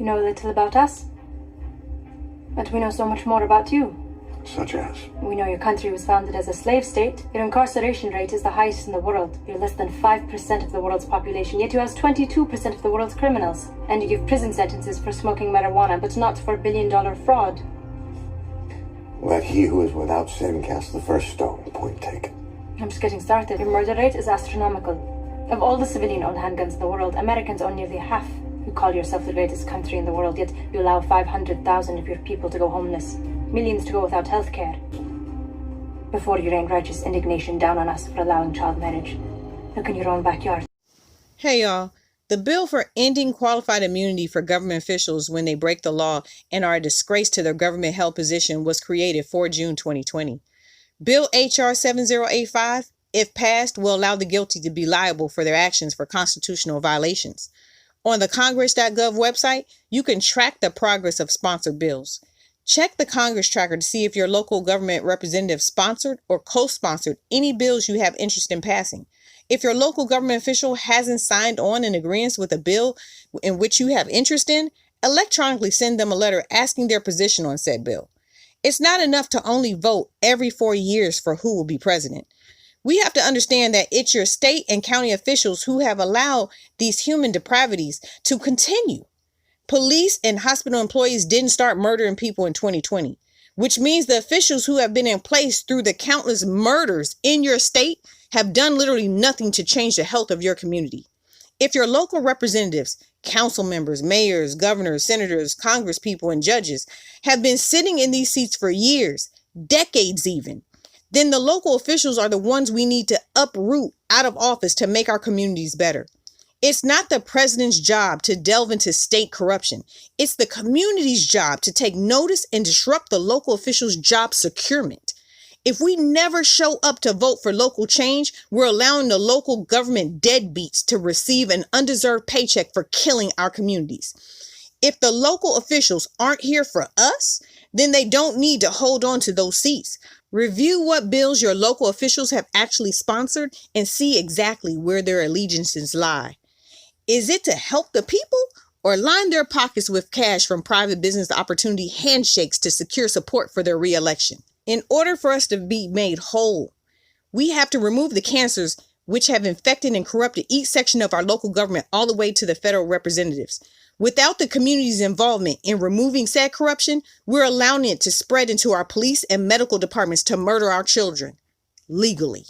You know little about us, but we know so much more about you. Such as? We know your country was founded as a slave state. Your incarceration rate is the highest in the world. You're less than 5% of the world's population, yet you house 22% of the world's criminals. And you give prison sentences for smoking marijuana, but not for billion-dollar fraud. Let he who is without sin cast the first stone. Point taken. I'm just getting started. Your murder rate is astronomical. Of all the civilian-owned handguns in the world, Americans own nearly half. You call yourself the greatest country in the world, yet you allow 500,000 of your people to go homeless. Millions to go without health care. Before you rain righteous indignation down on us for allowing child marriage. Look in your own backyard. Hey y'all, the bill for ending qualified immunity for government officials when they break the law and are a disgrace to their government held position was created for June 2020. Bill HR 7085, if passed, will allow the guilty to be liable for their actions for constitutional violations. On the Congress.gov website, you can track the progress of sponsored bills. Check the Congress tracker to see if your local government representative sponsored or co-sponsored any bills you have interest in passing. If your local government official hasn't signed on in agreement with a bill in which you have interest in, electronically send them a letter asking their position on said bill. It's not enough to only vote every 4 years for who will be president. We have to understand that it's your state and county officials who have allowed these human depravities to continue. Police and hospital employees didn't start murdering people in 2020, which means the officials who have been in place through the countless murders in your state have done literally nothing to change the health of your community. If your local representatives, council members, mayors, governors, senators, congresspeople, and judges have been sitting in these seats for years, decades even, then the local officials are the ones we need to uproot out of office to make our communities better. It's not the president's job to delve into state corruption. It's the community's job to take notice and disrupt the local officials' job securement. If we never show up to vote for local change, we're allowing the local government deadbeats to receive an undeserved paycheck for killing our communities. If the local officials aren't here for us, then they don't need to hold on to those seats. Review what bills your local officials have actually sponsored and see exactly where their allegiances lie. Is it to help the people or line their pockets with cash from private business opportunity handshakes to secure support for their reelection? In order for us to be made whole, we have to remove the cancers which have infected and corrupted each section of our local government all the way to the federal representatives. Without the community's involvement in removing said corruption, we're allowing it to spread into our police and medical departments to murder our children legally.